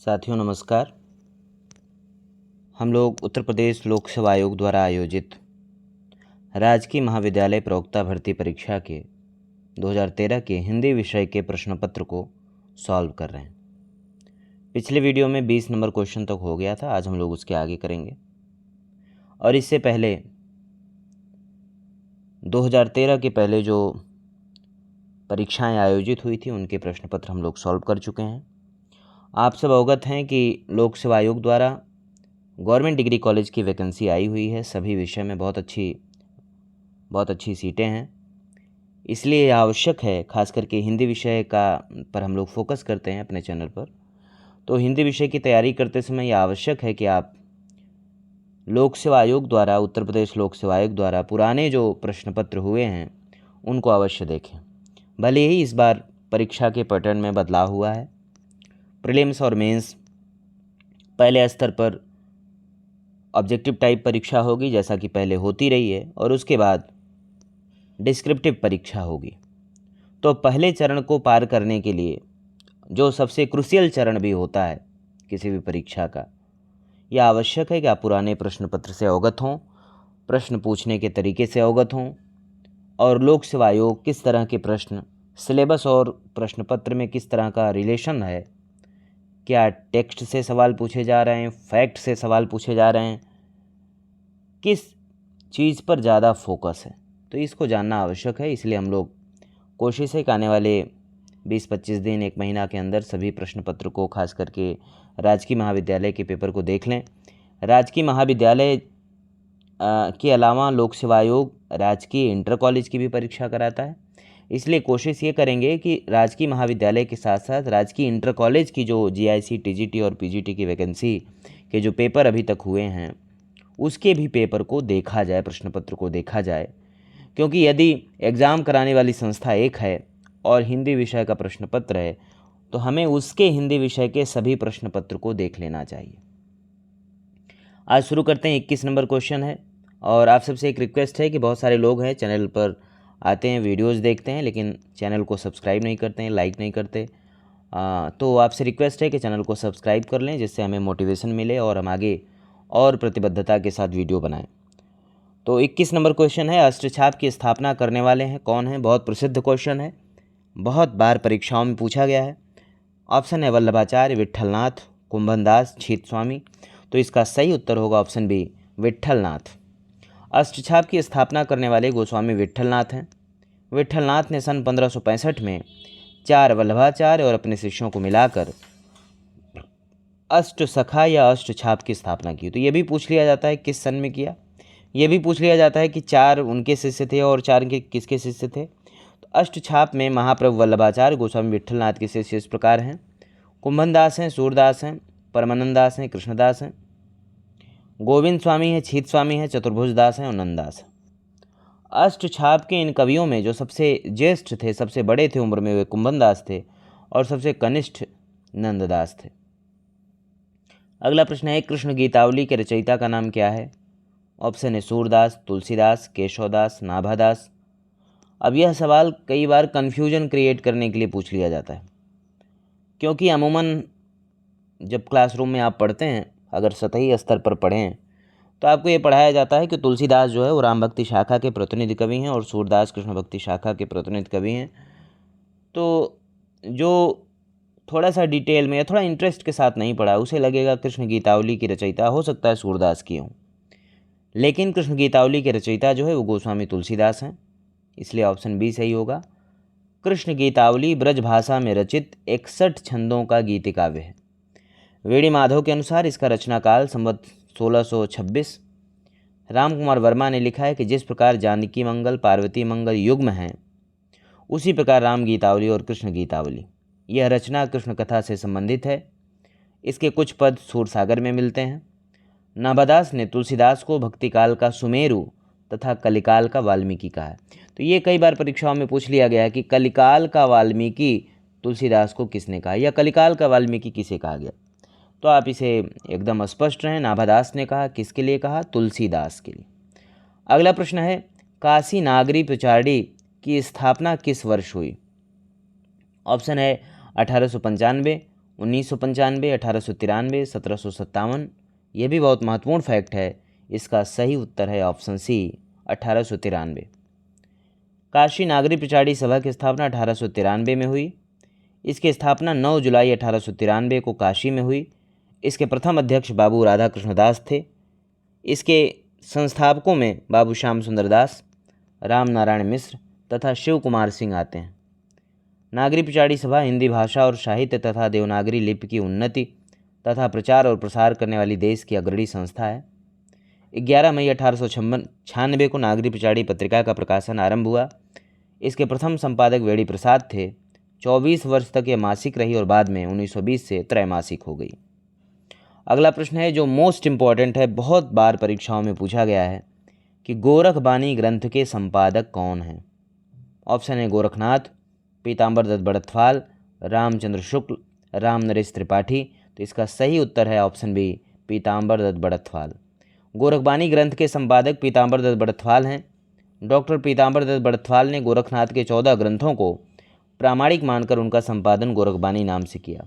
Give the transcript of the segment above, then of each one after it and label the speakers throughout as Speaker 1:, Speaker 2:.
Speaker 1: साथियों नमस्कार। हम लोग उत्तर प्रदेश लोक सेवा आयोग द्वारा आयोजित राजकीय महाविद्यालय प्रवक्ता भर्ती परीक्षा के 2013 के हिंदी विषय के प्रश्न पत्र को सॉल्व कर रहे हैं। पिछले वीडियो में 20 नंबर क्वेश्चन तक हो गया था, आज हम लोग उसके आगे करेंगे। और इससे पहले 2013 के पहले जो परीक्षाएं आयोजित हुई थी उनके प्रश्न पत्र हम लोग सॉल्व कर चुके हैं। आप सब अवगत हैं कि लोक सेवा आयोग द्वारा गवर्नमेंट डिग्री कॉलेज की वैकेंसी आई हुई है। सभी विषय में बहुत अच्छी सीटें हैं, इसलिए यह आवश्यक है, खास करके हिंदी विषय पर हम लोग फोकस करते हैं अपने चैनल पर। तो हिंदी विषय की तैयारी करते समय यह आवश्यक है कि आप लोक सेवा आयोग द्वारा, उत्तर प्रदेश लोक सेवा आयोग द्वारा पुराने जो प्रश्न पत्र हुए हैं उनको अवश्य देखें। भले ही इस बार परीक्षा के पैटर्न में बदलाव हुआ है। प्रीलिम्स और मेंस पहले स्तर पर ऑब्जेक्टिव टाइप परीक्षा होगी जैसा कि पहले होती रही है, और उसके बाद डिस्क्रिप्टिव परीक्षा होगी। तो पहले चरण को पार करने के लिए जो सबसे क्रूशियल चरण भी होता है किसी भी परीक्षा का, यह आवश्यक है कि आप पुराने प्रश्न पत्र से अवगत हों, प्रश्न पूछने के तरीके से अवगत हों, और लोक सेवा आयोग किस तरह के प्रश्न, सिलेबस और प्रश्न पत्र में किस तरह का रिलेशन है, क्या टेक्स्ट से सवाल पूछे जा रहे हैं, फैक्ट से सवाल पूछे जा रहे हैं, किस चीज़ पर ज़्यादा फोकस है, तो इसको जानना आवश्यक है। इसलिए हम लोग कोशिश है कि आने वाले 20-25 दिन, एक महीना के अंदर सभी प्रश्न पत्र को, खास करके राजकीय महाविद्यालय के पेपर को देख लें। राजकीय महाविद्यालय के अलावा लोक सेवा आयोग राजकीय इंटर कॉलेज की भी परीक्षा कराता है, इसलिए कोशिश ये करेंगे कि राजकीय महाविद्यालय के साथ साथ राजकीय इंटर कॉलेज की जो जीआईसी, टीजीटी और पीजीटी की वैकेंसी के जो पेपर अभी तक हुए हैं उसके भी पेपर को देखा जाए, प्रश्न पत्र को देखा जाए। क्योंकि यदि एग्ज़ाम कराने वाली संस्था एक है और हिंदी विषय का प्रश्न पत्र है, तो हमें उसके हिंदी विषय के सभी प्रश्न पत्र को देख लेना चाहिए। आज शुरू करते हैं। 21 नंबर क्वेश्चन है, और आप सबसे एक रिक्वेस्ट है कि बहुत सारे लोग हैं चैनल पर आते हैं, वीडियोस देखते हैं, लेकिन चैनल को सब्सक्राइब नहीं करते हैं, लाइक नहीं करते। तो आपसे रिक्वेस्ट है कि चैनल को सब्सक्राइब कर लें, जिससे हमें मोटिवेशन मिले और हम आगे और प्रतिबद्धता के साथ वीडियो बनाएं। तो 21 नंबर क्वेश्चन है, अष्टछाप की स्थापना करने वाले हैं कौन है? बहुत प्रसिद्ध क्वेश्चन है, बहुत बार परीक्षाओं में पूछा गया है। ऑप्शन है वल्लभाचार्य, विट्ठलनाथ, कुंभनदास, छीत तो इसका सही उत्तर होगा ऑप्शन बी, विट्ठलनाथ। अष्टछाप की स्थापना करने वाले गोस्वामी विट्ठलनाथ हैं। विट्ठलनाथ ने सन 1565 में 4 वल्लभाचार्य और अपने शिष्यों को मिलाकर अष्टसखा या अष्टछाप की स्थापना की। तो ये भी पूछ लिया जाता है किस सन में किया, ये भी पूछ लिया जाता है कि 4 उनके शिष्य थे और 4 के किसके शिष्य थे। तो अष्टछाप में महाप्रभु वल्लभाचार्य गोस्वामी विट्ठलनाथ के शिष्य इस प्रकार हैं: कुंभनदास हैं, सूरदास हैं, परमानंदास हैं, कृष्णदास हैं, गोविंद स्वामी हैं, छीत स्वामी हैं, चतुर्भुज दास हैं और नंददास हैं। अष्टछाप के इन कवियों में जो सबसे ज्येष्ठ थे, सबसे बड़े थे उम्र में, वे कुंभनदास थे, और सबसे कनिष्ठ नंददास थे। अगला प्रश्न है, कृष्ण गीतावली के रचयिता का नाम क्या है? ऑप्शन है सूरदास, तुलसीदास, केशवदास, नाभादास। अब यह सवाल कई बार कन्फ्यूजन क्रिएट करने के लिए पूछ लिया जाता है, क्योंकि अमूमन जब क्लासरूम में आप पढ़ते हैं, अगर सतही स्तर पर पढ़ें, तो आपको ये पढ़ाया जाता है कि तुलसीदास जो है वो राम भक्ति शाखा के प्रतिनिधि कवि हैं और सूरदास कृष्ण भक्ति शाखा के प्रतिनिधि कवि हैं। तो जो थोड़ा सा डिटेल में या थोड़ा इंटरेस्ट के साथ नहीं पढ़ा, उसे लगेगा कृष्ण गीतावली की रचयिता हो सकता है सूरदास की हों, लेकिन कृष्ण गीतावली के रचयिता जो है वो गोस्वामी तुलसीदास हैं, इसलिए ऑप्शन बी सही होगा। कृष्ण गीतावली ब्रज भाषा में रचित 61 छंदों का गीति काव्य है। वेणी माधव के अनुसार इसका रचनाकाल संवत 1626। राम कुमार वर्मा ने लिखा है कि जिस प्रकार जानकी मंगल, पार्वती मंगल युग्म हैं, उसी प्रकार राम गीतावली और कृष्ण गीतावली, यह रचना कृष्ण कथा से संबंधित है। इसके कुछ पद सूरसागर में मिलते हैं। नाभादास ने तुलसीदास को भक्तिकाल का सुमेरु तथा कलिकाल का वाल्मीकि कहा है। तो ये कई बार परीक्षाओं में पूछ लिया गया है कि कलिकाल का वाल्मीकि तुलसीदास को किसने कहा, या कलिकाल का वाल्मीकि किसे कहा गया। तो आप इसे एकदम स्पष्ट रहें, नाभादास ने कहा। किसके लिए कहा? तुलसीदास के लिए। अगला प्रश्न है, काशी नागरी पिछाड़ी की स्थापना किस वर्ष हुई? ऑप्शन है 1895, 1995, 1893, 1757। यह भी बहुत महत्वपूर्ण फैक्ट है। इसका सही उत्तर है ऑप्शन सी 1893। काशी नागरी पिछाड़ी सभा की स्थापना 1893 में हुई। इसकी स्थापना 9 जुलाई 1893 को काशी में हुई। इसके प्रथम अध्यक्ष बाबू राधाकृष्ण दास थे। इसके संस्थापकों में बाबू श्याम सुंदर दास, राम नारायण मिश्र तथा शिव कुमार सिंह आते हैं। नागरी पिछाड़ी सभा हिंदी भाषा और साहित्य तथा देवनागरी लिपि की उन्नति तथा प्रचार और प्रसार करने वाली देश की अग्रणी संस्था है। 11 मई 1896 को नागरी पिछाड़ी पत्रिका का प्रकाशन आरंभ हुआ। इसके प्रथम संपादक वेड़ी प्रसाद थे। 24 वर्ष तक यह मासिक रही और बाद में 1920 से त्रैमासिक हो गई। अगला प्रश्न है जो मोस्ट इम्पॉर्टेंट है, बहुत बार परीक्षाओं में पूछा गया है कि गोरखबानी ग्रंथ के संपादक कौन हैं। ऑप्शन है गोरखनाथ, पीताम्बर दत्त बड़थवाल, रामचंद्र शुक्ल, राम नरेश त्रिपाठी। तो इसका सही उत्तर है ऑप्शन बी पीताम्बर दत्त बड़थवाल। गोरखबानी ग्रंथ के संपादक पीताम्बर दत्त बड़थवाल हैं। डॉक्टर पीताम्बर दत्त बड़थवाल ने गोरखनाथ के 14 ग्रंथों को प्रामाणिक मानकर उनका संपादन गोरखबानी नाम से किया।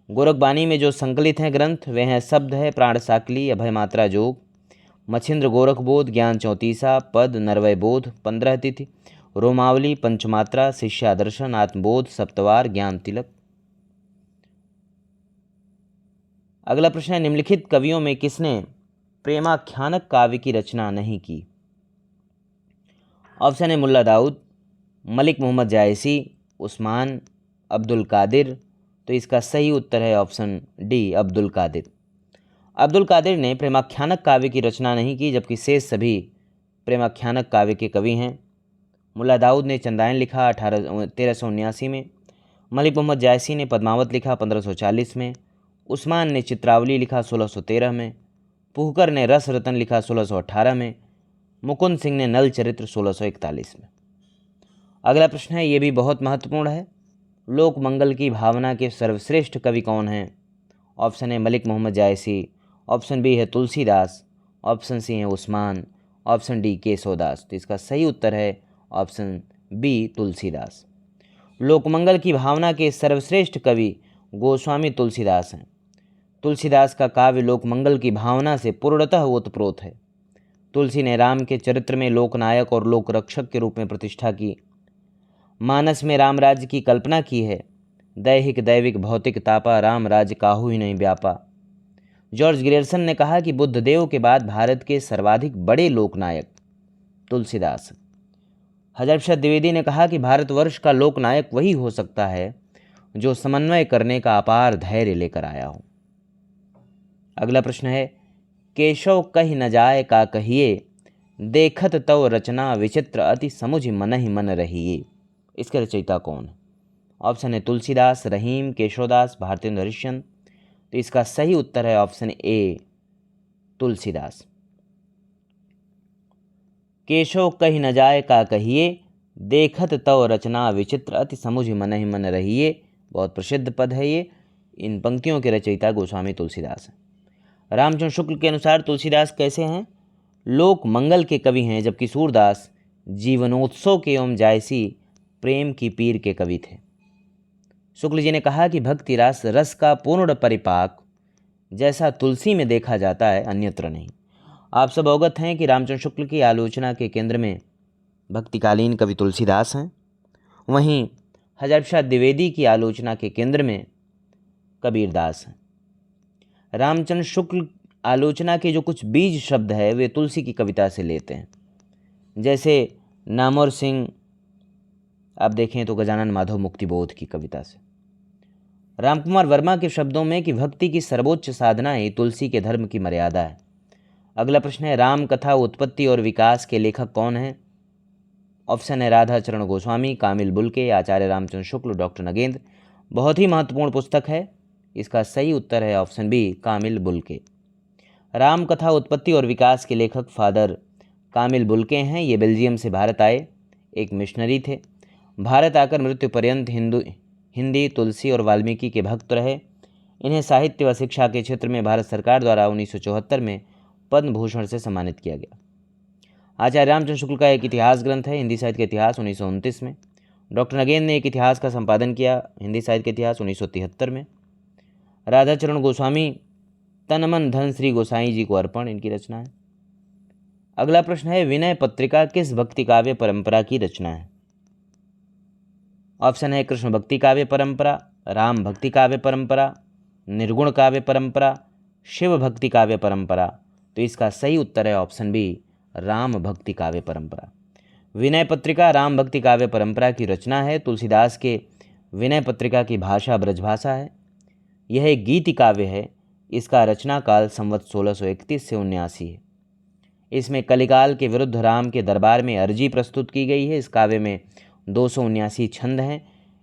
Speaker 1: गोरखबानी में जो संकलित हैं ग्रंथ वे हैं शब्द है प्राण साकली, अभय मात्रा जोग, मच्छिंद्र गोरखबोध, ज्ञान चौतीसा, पद नरवय बोध, 15 तिथि, रोमावली, पंचमात्रा, शिष्यादर्शन, आत्मबोध, सप्तवार, ज्ञान तिलक। अगला प्रश्न है निम्नलिखित कवियों में किसने प्रेमाख्यानक काव्य की रचना नहीं की। ऑप्शन है मुल्ला दाऊद, मलिक मोहम्मद जायसी, उस्मान, अब्दुल कादिर। तो इसका सही उत्तर है ऑप्शन डी अब्दुल कादिर। अब्दुल कादिर ने प्रेमाख्यानक काव्य की रचना नहीं की, जबकि शेष सभी प्रेमाख्यानक काव्य के कवि हैं। मुल्ला दाऊद ने चंदायन लिखा 1379 में, मलिक मोहम्मद जायसी ने पद्मावत लिखा 1540 में, उस्मान ने चित्रावली लिखा 1613 में, पुहकर ने रस रतन लिखा 1618 में, मुकुंद सिंह ने नल चरित्र 1641 में। अगला प्रश्न है ये भी बहुत महत्वपूर्ण है, लोक मंगल की भावना के सर्वश्रेष्ठ कवि कौन हैं। ऑप्शन है मलिक मोहम्मद जायसी, ऑप्शन बी है तुलसीदास, ऑप्शन सी है उस्मान, ऑप्शन डी केशवदास। तो इसका सही उत्तर है ऑप्शन बी तुलसीदास। लोकमंगल की भावना के सर्वश्रेष्ठ कवि गोस्वामी तुलसीदास हैं। तुलसीदास का काव्य लोकमंगल की भावना से पूर्णतः ओतप्रोत है। तुलसी ने राम के चरित्र में लोकनायक और लोकरक्षक के रूप में प्रतिष्ठा की, मानस में राम राज्य की कल्पना की है। दैहिक दैविक भौतिक तापा राम राज्य काहू ही नहीं व्यापा। जॉर्ज ग्रियर्सन ने कहा कि बुद्ध देव के बाद भारत के सर्वाधिक बड़े लोकनायक तुलसीदास। हज़ार प्रसाद द्विवेदी ने कहा कि भारतवर्ष का लोकनायक वही हो सकता है जो समन्वय करने का अपार धैर्य लेकर आया हो। अगला प्रश्न है केशव कहि न जाय का कहिए, देखत तव रचना विचित्र अति समुझ मन ही मन रहिए। इसके रचयिता कौन है। ऑप्शन है तुलसीदास, रहीम, केशवदास, भारतेंद्र हरिश्चंद्र। तो इसका सही उत्तर है ऑप्शन ए तुलसीदास। केशव कहि न जाय का कहिए, देखत तव रचना विचित्र अति समुझ मन ही मन रहिए। बहुत प्रसिद्ध पद है ये। इन पंक्तियों के रचयिता गोस्वामी तुलसीदास हैं। रामचंद्र शुक्ल के अनुसार तुलसीदास कैसे हैं, लोक मंगल के कवि हैं, जबकि सूरदास जीवनोत्सव के एवं जायसी प्रेम की पीर के कवि थे। शुक्ल जी ने कहा कि भक्ति रस का पूर्ण परिपाक जैसा तुलसी में देखा जाता है अन्यत्र नहीं। आप सब अवगत हैं कि रामचंद्र शुक्ल की आलोचना के केंद्र में भक्तिकालीन कवि तुलसीदास हैं, वहीं हज़ार प्रसाद द्विवेदी की आलोचना के केंद्र में कबीरदास हैं। रामचंद्र शुक्ल आलोचना के जो कुछ बीज शब्द है वे तुलसी की कविता से लेते हैं, जैसे नामवर सिंह आप देखें तो गजानन माधव मुक्तिबोध की कविता से। रामकुमार वर्मा के शब्दों में कि भक्ति की सर्वोच्च साधना ही तुलसी के धर्म की मर्यादा है। अगला प्रश्न है राम कथा उत्पत्ति और विकास के लेखक कौन हैं। ऑप्शन है Radha Charan Goswami, Camille Bulcke, Acharya Ramchandra Shukla, doctor Nagendra. बहुत ही महत्वपूर्ण पुस्तक है। इसका सही उत्तर है option B Camille Bulcke. Ram Katha Utpatti और विकास के लेखक फादर कामिल बुल्के हैं। ये बेल्जियम से भारत आए, एक मिशनरी थे। भारत आकर मृत्यु पर्यंत हिंदी तुलसी और वाल्मीकि के भक्त रहे। इन्हें साहित्य व शिक्षा के क्षेत्र में भारत सरकार द्वारा 1974 में पद्म भूषण से सम्मानित किया गया। आचार्य रामचंद्र शुक्ल का एक इतिहास ग्रंथ है हिंदी साहित्य का इतिहास 1929 में। डॉक्टर नगेंद्र ने एक इतिहास का संपादन किया हिंदी साहित्य का इतिहास 1973 में। राधाचरण गोस्वामी, तन मन धन श्री गोसाई जी को अर्पण इनकी रचना है। अगला प्रश्न है, विनय पत्रिका किस भक्ति काव्य परंपरा की रचना है? ऑप्शन है कृष्ण भक्ति काव्य परंपरा, राम भक्ति काव्य परंपरा, निर्गुण काव्य परंपरा, शिव भक्ति काव्य परंपरा। तो इसका सही उत्तर है ऑप्शन बी, राम भक्ति काव्य परंपरा। विनय पत्रिका राम भक्ति काव्य परंपरा की रचना है। तुलसीदास के विनय पत्रिका की भाषा ब्रजभाषा है। यह एक गीति काव्य है। इसका रचना काल संवत 1631 से 79 है। इसमें कलिकाल के विरुद्ध राम के दरबार में अर्जी प्रस्तुत की गई है। इस काव्य में 279 छंद हैं।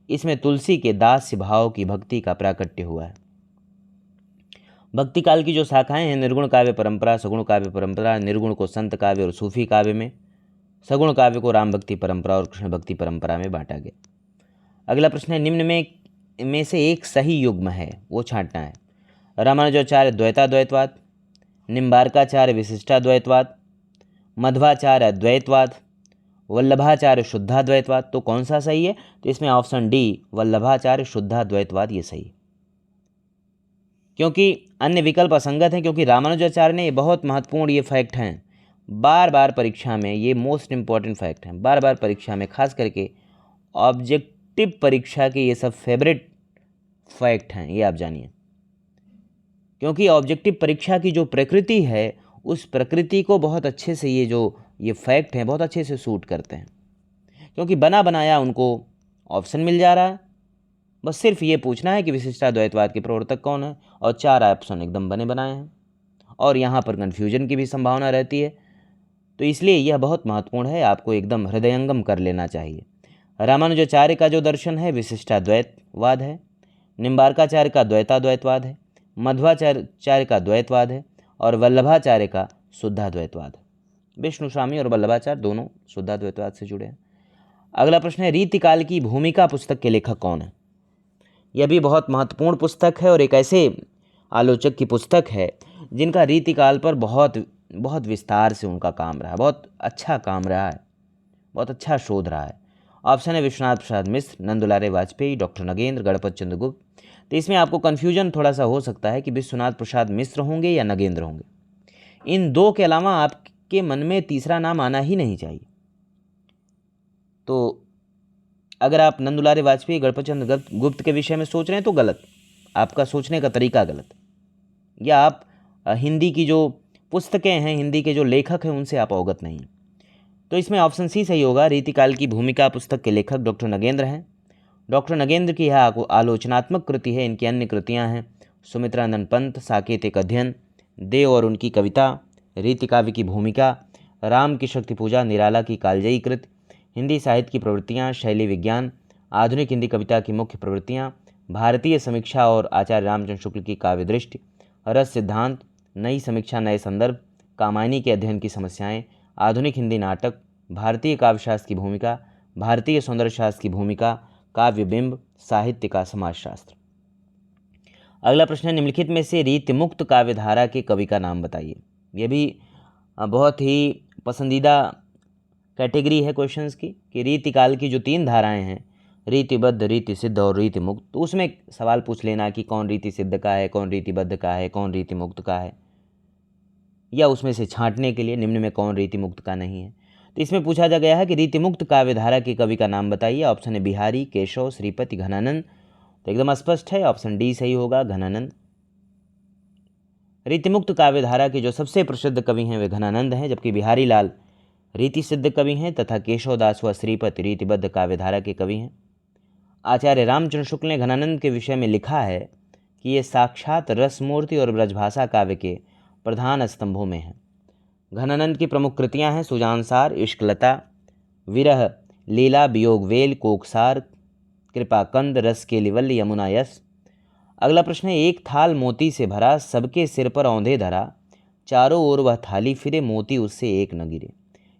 Speaker 1: इसमें तुलसी के दास्य भाव की भक्ति का प्राकट्य हुआ है। भक्ति काल की जो शाखाएं हैं, निर्गुण काव्य परंपरा, सगुण काव्य परंपरा, निर्गुण को संत काव्य और सूफी काव्य में, सगुण काव्य को राम भक्ति परंपरा और कृष्ण भक्ति परंपरा में बांटा गया। अगला प्रश्न है, निम्न में से एक सही युग्म है, वो छांटना है। रामानुजाचार्य द्वैताद्वैतवाद, निम्बार्काचार्य विशिष्टाद्वैतवाद, मध्वाचार्य अद्वैतवाद, वल्लभाचार्य शुद्धाद्वैतवाद। तो कौन सा सही है? तो इसमें ऑप्शन डी, वल्लभाचार्य शुद्धाद्वैतवाद ये सही है, क्योंकि अन्य विकल्प असंगत हैं। क्योंकि रामानुजाचार्य ने, ये बहुत महत्वपूर्ण ये फैक्ट हैं, बार बार परीक्षा में, ये मोस्ट इंपॉर्टेंट फैक्ट हैं, बार बार परीक्षा में, खास करके ऑब्जेक्टिव परीक्षा के ये सब फेवरेट फैक्ट हैं, ये आप जानिए। क्योंकि ऑब्जेक्टिव परीक्षा की जो प्रकृति है, उस प्रकृति को बहुत अच्छे से ये फैक्ट हैं, बहुत अच्छे से सूट करते हैं। क्योंकि बना बनाया उनको ऑप्शन मिल जा रहा है, बस सिर्फ ये पूछना है कि विशिष्टाद्वैतवाद के प्रवर्तक कौन है, और 4 ऑप्शन एकदम बने बनाए हैं, और यहाँ पर कन्फ्यूजन की भी संभावना रहती है। तो इसलिए यह बहुत महत्वपूर्ण है, आपको एकदम हृदयंगम कर लेना चाहिए। रामानुजाचार्य का जो दर्शन है विशिष्टाद्वैतवाद है, निम्बार्काचार्य का द्वैताद्वैतवाद है, मध्वाचार्य का द्वैतवाद है, और वल्लभाचार्य का शुद्धाद्वैतवाद है। विष्णु स्वामी और वल्लभाचार्य दोनों शुद्धाद्वैतवाद से जुड़े हैं। अगला प्रश्न है, रीतिकाल की भूमिका पुस्तक के लेखक कौन है? यह भी बहुत महत्वपूर्ण पुस्तक है और एक ऐसे आलोचक की पुस्तक है जिनका रीतिकाल पर बहुत विस्तार से उनका काम रहा है, बहुत अच्छा काम रहा है, बहुत अच्छा शोध रहा है। ऑप्शन है विश्वनाथ प्रसाद मिश्र, नंदुलारे वाजपेयी, डॉक्टर नगेंद्र, गणपत चंद्र गुप्त। तो इसमें आपको कन्फ्यूजन थोड़ा सा हो सकता है कि विश्वनाथ प्रसाद मिश्र होंगे या नगेंद्र होंगे। इन दो के अलावा आपके मन में तीसरा नाम आना ही नहीं चाहिए। तो अगर आप नंदुलारे वाजपेयी, गणपत चंद्र गुप्त के विषय में सोच रहे हैं तो गलत, आपका सोचने का तरीका गलत, या आप हिंदी की जो पुस्तकें हैं, हिंदी के जो लेखक हैं, उनसे आप अवगत नहीं। तो इसमें ऑप्शन सी सही होगा। रीतिकाल की भूमिका पुस्तक के लेखक डॉक्टर नगेंद्र हैं। डॉक्टर नगेंद्र की यह आलोचनात्मक कृति है। इनकी अन्य कृतियाँ हैं सुमित्रानंद पंत, साकेत एक अध्ययन, देव और उनकी कविता, रीतिकाव्य की भूमिका, राम की शक्ति पूजा, निराला की कालजयी कृत, हिंदी साहित्य की प्रवृत्तियाँ, शैली विज्ञान, आधुनिक हिंदी कविता की मुख्य प्रवृत्तियाँ, भारतीय समीक्षा और आचार्य रामचंद्र शुक्ल की काव्य दृष्टि, रस सिद्धांत, नई समीक्षा नए संदर्भ, कामायनी के अध्ययन की समस्याएं, आधुनिक हिंदी नाटक, भारतीय काव्यशास्त्र की भूमिका, भारतीय सौंदर्य शास्त्र की भूमिका, काव्य बिंब, साहित्य का समाजशास्त्र। अगला प्रश्न है, निम्नलिखित में से रीतिमुक्त काव्यधारा के कवि का नाम बताइए। यह भी बहुत ही पसंदीदा कैटेगरी है क्वेश्चंस की, कि रीतिकाल की जो 3 धाराएं हैं, रीतिबद्ध, रीति सिद्ध और रीति मुक्त, तो उसमें सवाल पूछ लेना कि कौन रीति सिद्ध का है, कौन रीतिबद्ध का है, कौन रीति मुक्त का है, या उसमें से छांटने के लिए निम्न में कौन रीति मुक्त का नहीं है। तो इसमें पूछा जा गया है कि रीतिमुक्त काव्यधारा के कवि का नाम बताइए। ऑप्शन है बिहारी, केशव, श्रीपति, घनानंद। तो एकदम स्पष्ट है, ऑप्शन डी सही होगा, घनानंद। रीतिमुक्त काव्यधारा के जो सबसे प्रसिद्ध कवि हैं वे घनानंद हैं, जबकि बिहारी लाल रीति सिद्ध कवि हैं तथा केशवदास व श्रीपति रीतिबद्ध काव्यधारा के कवि हैं। आचार्य रामचंद्र शुक्ल ने घनानंद के विषय में लिखा है कि ये साक्षात रसमूर्ति और ब्रजभाषा काव्य के प्रधान स्तंभों में हैं। घनानंद की प्रमुख कृतियां हैं सुजानसार, इश्कलता, विरह, लीला, वियोग वेल, कोकसार, कृपाकंद, रस केलिवल, यमुना यस। अगला प्रश्न है, एक थाल मोती से भरा, सबके सिर पर औंधे धरा, चारों ओर वह थाली फिरे, मोती उससे एक न गिरे।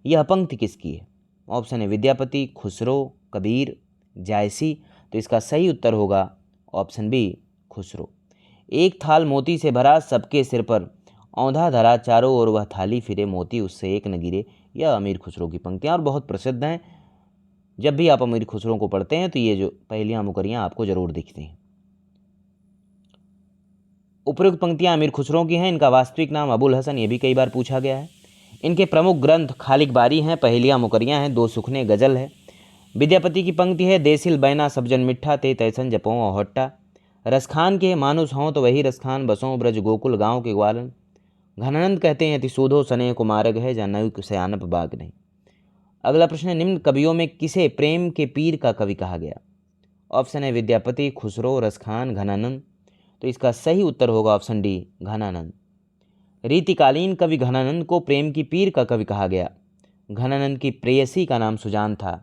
Speaker 1: यह पंक्ति किसकी है? ऑप्शन है विद्यापति, खुसरो, कबीर, जायसी। तो इसका सही उत्तर होगा ऑप्शन बी, खुसरो। एक थाल मोती से भरा, सबके सिर पर औंधा धरा, चारों ओर वह थाली फिरे, मोती उससे एक न गिरे। यह अमीर खुसरो की पंक्तियाँ और बहुत प्रसिद्ध हैं। जब भी आप अमीर खुसरो को पढ़ते हैं तो ये जो पहेलियाँ मुकरियाँ आपको जरूर दिखती हैं। उपरोक्त पंक्तियाँ अमीर खुसरो की हैं। इनका वास्तविक नाम अबुल हसन, ये भी कई बार पूछा गया है। इनके प्रमुख ग्रंथ खालिक बारी हैं, पहेलियाँ मुकरियाँ हैं, दो सुखने गज़ल है। विद्यापति की पंक्ति है, देसिल बैना सब्जन मिठा ते तैसन जपो होट्टा। रसखान के मानुस हों तो वही रसखान, बसों ब्रज गोकुल गाँव के ग्वालन। घनानंद कहते हैं, अति सूधो सने को मार्ग है, जहाँ नयु सयानप बाग नहीं। अगला प्रश्न है, निम्न कवियों में किसे प्रेम के पीर का कवि कहा गया? ऑप्शन है विद्यापति, खुसरो, रसखान, घनानंद। तो इसका सही उत्तर होगा ऑप्शन डी, घनानंद। रीतिकालीन कवि घनानंद को प्रेम की पीर का कवि कहा गया। घनानंद की प्रेयसी का नाम सुजान था।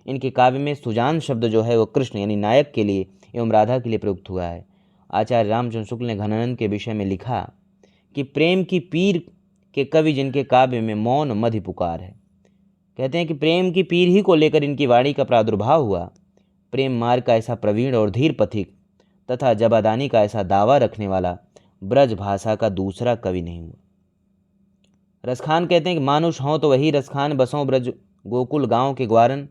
Speaker 1: इनके काव्य में सुजान शब्द जो है वो कृष्ण यानी नायक के लिए एवं राधा के लिए प्रयुक्त हुआ है। आचार्य रामचंद्र शुक्ल ने घनानंद के विषय में लिखा कि प्रेम की पीर के कवि जिनके काव्य में मौन मधि पुकार है। कहते हैं कि प्रेम की पीर ही को लेकर इनकी वाणी का प्रादुर्भाव हुआ। प्रेम मार्ग का ऐसा प्रवीण और धीर पथिक तथा जबादानी का ऐसा दावा रखने वाला ब्रज भाषा का दूसरा कवि नहीं हुआ। रसखान कहते हैं कि मानुष हों तो वही रसखान, बसों ब्रज गोकुल गांव के ग्वारन।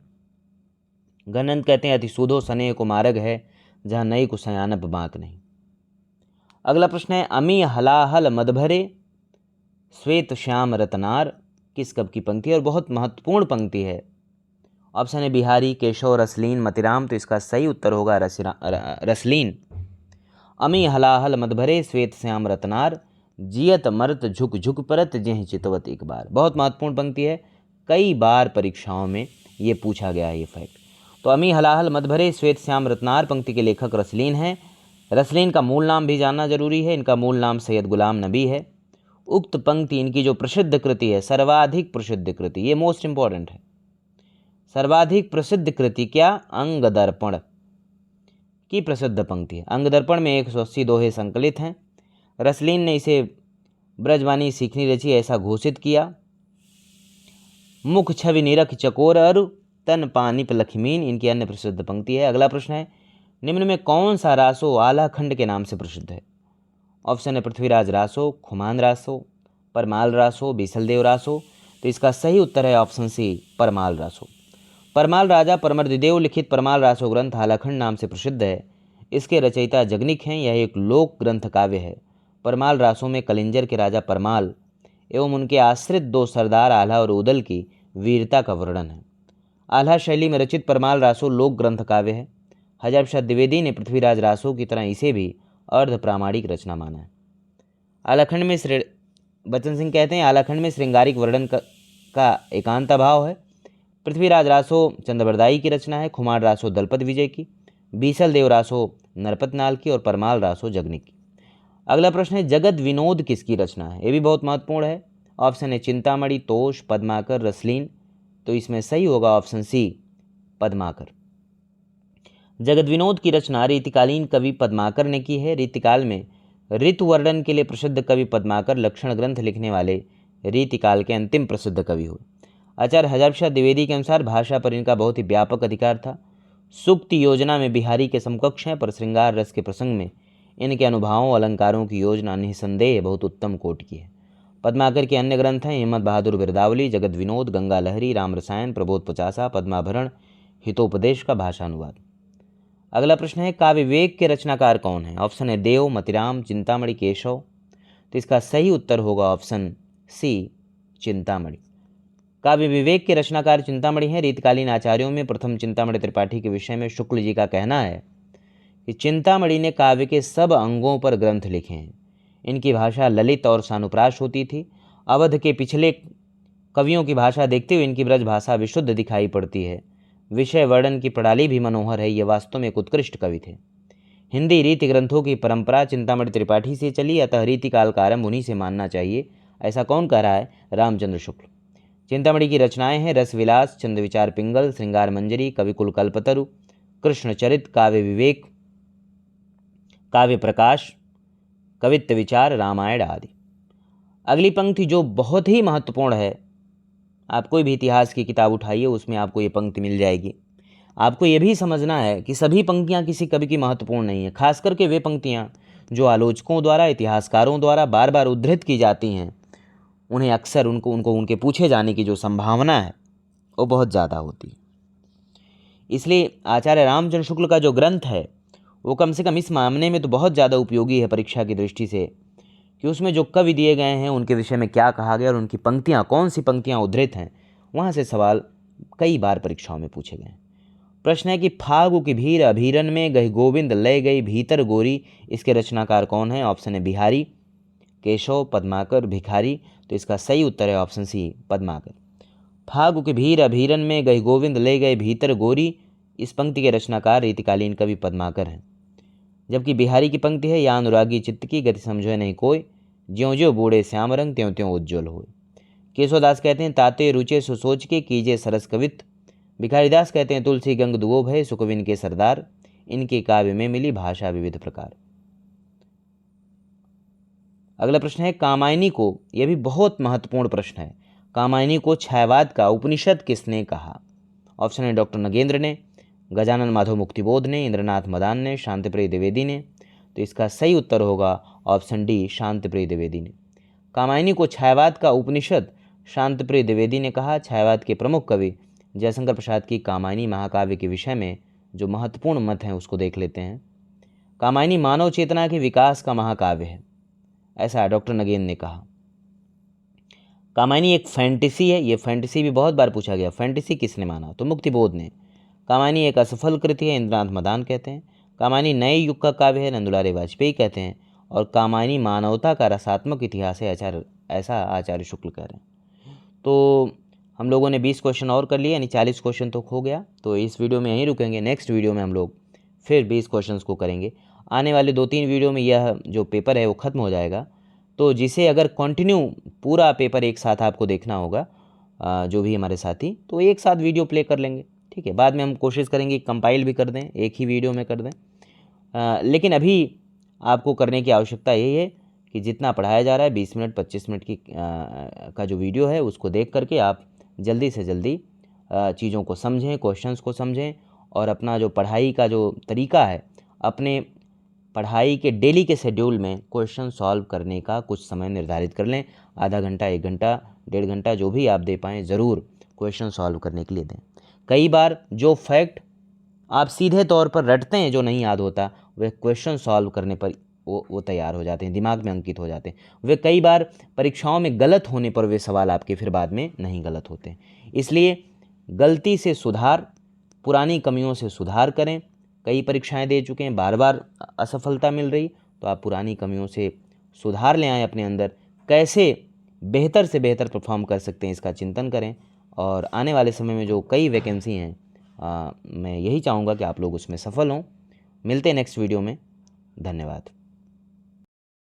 Speaker 1: घनंद कहते हैं, अति सूधो सने को मार्ग है, जहाँ नई को सयानप बांक नहीं। अगला प्रश्न है, अमी हलाहल मदभरे श्वेत श्याम रतनार किस कवि की पंक्ति है? और बहुत महत्वपूर्ण पंक्ति है। ऑप्शन है बिहारी, केशव, रसलीन, मतिराम। तो इसका सही उत्तर होगा रसलीन। अमी हलाहल मदभरे श्वेत श्याम रतनार, जियत मरत झुक झुक परत जेह चितवत एक बार। बहुत महत्वपूर्ण पंक्ति है, कई बार परीक्षाओं में ये पूछा गया है ये फैक्ट। तो अमी हलाहल मदभरे श्वेत श्याम रतनार पंक्ति के लेखक रसलीन हैं। रसलीन का मूल नाम भी जानना जरूरी है। इनका मूल नाम सैयद गुलाम नबी है। उक्त पंक्ति इनकी जो प्रसिद्ध कृति है, सर्वाधिक प्रसिद्ध कृति, ये मोस्ट इंपॉर्टेंट है। सर्वाधिक प्रसिद्ध कृति क्या? अंग दर्पण की प्रसिद्ध पंक्ति है। अंग दर्पण में 180 दोहे संकलित हैं। रसलीन ने इसे ब्रजवाणी सीखनी रची ऐसा घोषित किया। मुख छवि निरख चकोर अरु, तन पानिप लखमीन इनकी अन्य प्रसिद्ध पंक्ति है। अगला प्रश्न है, निम्न में कौन सा रासो आलाखंड के नाम से प्रसिद्ध है? ऑप्शन है पृथ्वीराज रासो, खुमान रासो, परमाल रासो, बीसलदेव रासो। तो इसका सही उत्तर है ऑप्शन सी, परमाल रासो। परमाल राजा परमर्दिदेव लिखित परमाल रासो ग्रंथ आलाखंड नाम से प्रसिद्ध है। इसके रचयिता जगनिक हैं। यह एक लोक ग्रंथ काव्य है। परमाल रासो में कलिंजर के राजा परमाल एवं उनके आश्रित दो सरदार आल्हा और उदल की वीरता का वर्णन है। आल्हा शैली में रचित परमाल रासो लोक ग्रंथ काव्य है। हजारी प्रसाद द्विवेदी ने पृथ्वीराज रासो की तरह इसे भी अर्ध प्रामाणिक रचना माना है। आलाखंड में बच्चन सिंह कहते हैं, आलाखंड में श्रृंगारिक वर्णन का एकांत अभाव है। पृथ्वीराज रासो चंद्रबरदाई की रचना है। खुमार रासो दलपत विजय की, बीसल देव रासो नरपत नाल की और परमाल रासो जगनिक की। अगला प्रश्न है, जगत विनोद किसकी रचना है? ये भी बहुत महत्वपूर्ण है। ऑप्शन है चिंतामणि, तोष, पद्माकर, रसलीन। तो इसमें सही होगा ऑप्शन सी, पद्माकर। जगत विनोद की रचना रीतिकालीन कवि पद्माकर ने की है। रीतिकाल में ऋतु वर्णन के लिए प्रसिद्ध कवि पद्माकर लक्षण ग्रंथ लिखने वाले रीतिकाल के अंतिम प्रसिद्ध कवि हुए। आचार्य हजारी प्रसाद द्विवेदी के अनुसार भाषा पर इनका बहुत ही व्यापक अधिकार था। सूक्ति योजना में बिहारी के समकक्ष हैं, पर श्रृंगार रस के प्रसंग में इनके अनुभावों अलंकारों की योजना निसंदेह बहुत उत्तम कोटि की है। पद्माकर के अन्य ग्रंथ हैं हिम्मत बहादुर बिरदावली, जगत विनोद, गंगा लहरी, राम रसायन, प्रबोध पचासा, पद्माभरण, हितोपदेश का भाषानुवाद। अगला प्रश्न है, काव्य विवेक के रचनाकार कौन है? ऑप्शन है देव, मतिराम, चिंतामणि, केशव। तो इसका सही उत्तर होगा ऑप्शन सी, चिंतामणि। काव्य विवेक के रचनाकार चिंतामणि हैं। रीतकालीन आचार्यों में प्रथम चिंतामणि त्रिपाठी के विषय में शुक्ल जी का कहना है कि चिंतामणि ने काव्य के सब अंगों पर ग्रंथ लिखे हैं। इनकी भाषा ललित और सानुप्रास होती थी। अवध के पिछले कवियों की भाषा देखते हुए इनकी ब्रज भाषा विशुद्ध दिखाई पड़ती है। विषय वर्णन की प्रणाली भी मनोहर है। ये वास्तव में एक उत्कृष्ट कवि थे। हिंदी रीति ग्रंथों की परंपरा चिंतामणि त्रिपाठी से चली, अतः रीतिकाल का आरंभ उन्हीं से मानना चाहिए। ऐसा कौन कह रहा है? रामचंद्र शुक्ल। चिंतामणि की रचनाएं हैं रसविलास, चंद्र विचार पिंगल, श्रृंगार मंजरी, कविकुल कल्पतरु, कृष्णचरित, काव्य विवेक, काव्य प्रकाश, कवित्व विचार, रामायण आदि। अगली पंक्ति जो बहुत ही महत्वपूर्ण है, आप कोई भी इतिहास की किताब उठाइए उसमें आपको ये पंक्ति मिल जाएगी। आपको ये भी समझना है कि सभी पंक्तियाँ किसी कवि की महत्वपूर्ण नहीं है। खास करके वे पंक्तियाँ जो आलोचकों द्वारा, इतिहासकारों द्वारा बार बार उद्धृत की जाती हैं, उन्हें अक्सर उनको उनके पूछे जाने की जो संभावना है वो बहुत ज़्यादा होती है। इसलिए आचार्य रामचंद्र शुक्ल का जो ग्रंथ है वो कम से कम इस मामले में तो बहुत ज़्यादा उपयोगी है परीक्षा की दृष्टि से कि उसमें जो कवि दिए गए हैं उनके विषय में क्या कहा गया और उनकी पंक्तियाँ, कौन सी पंक्तियाँ उद्धृत हैं, वहाँ से सवाल कई बार परीक्षाओं में पूछे गए हैं। प्रश्न है कि फागु की भीर अभीरन में गही गोविंद लय गई भीतर गोरी, इसके रचनाकार कौन है? ऑप्शन है बिहारी, केशव, पद्माकर, भिखारी। तो इसका सही उत्तर है ऑप्शन सी, पद्माकर। फागु के भीर अभीरन में गही गोविंद ले गए भीतर गोरी, इस पंक्ति के रचनाकार रीतिकालीन कवि पद्माकर हैं। जबकि बिहारी की पंक्ति है, या अनुरागी चित्त की गति समझो नहीं कोई, ज्यों ज्यों बूढ़े श्याम रंग त्यों त्यों उज्ज्वल हो। केशवदास कहते हैं, ताते रुचे सुसोच के कीजिए सरस कवित। भिखारीदास कहते हैं, तुलसी गंग दुओ भय सुकविन के सरदार, इनके काव्य में मिली भाषा विविध प्रकार। अगला प्रश्न है, कामायनी को, यह भी बहुत महत्वपूर्ण प्रश्न है, कामायनी को छायावाद का उपनिषद किसने कहा? ऑप्शन है डॉक्टर नगेंद्र ने, गजानन माधव मुक्तिबोध ने, इंद्रनाथ मदान ने, शांतिप्रिय द्विवेदी ने। तो इसका सही उत्तर होगा ऑप्शन डी, शांतिप्रिय द्विवेदी ने। कामायनी को छायावाद का उपनिषद शांतिप्रिय द्विवेदी ने कहा। छायावाद के प्रमुख कवि जयशंकर प्रसाद की कामायनी महाकाव्य के विषय में जो महत्वपूर्ण मत हैं उसको देख लेते हैं। कामायनी मानव चेतना के विकास का महाकाव्य है, ऐसा डॉक्टर नगेंद्र ने कहा। कामायनी एक फैंटेसी है, ये फैंटेसी भी बहुत बार पूछा गया, फैंटेसी किसने माना? तो मुक्तिबोध ने। कामायनी एक असफल कृति है, इंद्रनाथ मदान कहते हैं। कामायनी नए युग का काव्य है, नंदुलारे वाजपेयी कहते हैं। और कामायनी मानवता का रसात्मक इतिहास है, ऐसा आचार्य शुक्ल कह रहे हैं। तो हम लोगों ने 20 क्वेश्चन और कर लिए, यानी 40 क्वेश्चन तो हो गया। तो इस वीडियो में यहीं रुकेंगे, नेक्स्ट वीडियो में हम लोग फिर 20 क्वेश्चन को करेंगे। आने वाले 2-3 वीडियो में यह जो पेपर है वो ख़त्म हो जाएगा। तो जिसे अगर कंटिन्यू पूरा पेपर एक साथ आपको देखना होगा, जो भी हमारे साथी, तो एक साथ वीडियो प्ले कर लेंगे, ठीक है। बाद में हम कोशिश करेंगे कंपाइल भी कर दें, एक ही वीडियो में कर दें। लेकिन अभी आपको करने की आवश्यकता यही है कि जितना पढ़ाया जा रहा है 20 मिनट 25 मिनट की का जो वीडियो है उसको देख करके आप जल्दी से जल्दी चीज़ों को समझें, क्वेश्चंस को समझें और अपना जो पढ़ाई का जो तरीका है, अपने पढ़ाई के डेली के शेड्यूल में क्वेश्चन सॉल्व करने का कुछ समय निर्धारित कर लें। आधा घंटा, 1 घंटा, 1.5 घंटा जो भी आप दे पाएँ, ज़रूर क्वेश्चन सॉल्व करने के लिए दें। कई बार जो फैक्ट आप सीधे तौर पर रटते हैं, जो नहीं याद होता, वे क्वेश्चन सॉल्व करने पर वो तैयार हो जाते हैं, दिमाग में अंकित हो जाते हैं। वे कई बार परीक्षाओं में गलत होने पर वे सवाल आपके फिर बाद में नहीं गलत होते। इसलिए गलती से सुधार, पुरानी कमियों से सुधार करें। कई परीक्षाएं दे चुके हैं, बार बार असफलता मिल रही, तो आप पुरानी कमियों से सुधार ले आएँ अपने अंदर, कैसे बेहतर से बेहतर परफॉर्म कर सकते हैं इसका चिंतन करें। और आने वाले समय में जो कई वैकेंसी हैं, मैं यही चाहूँगा कि आप लोग उसमें सफल हों। मिलते हैं नेक्स्ट वीडियो में। धन्यवाद।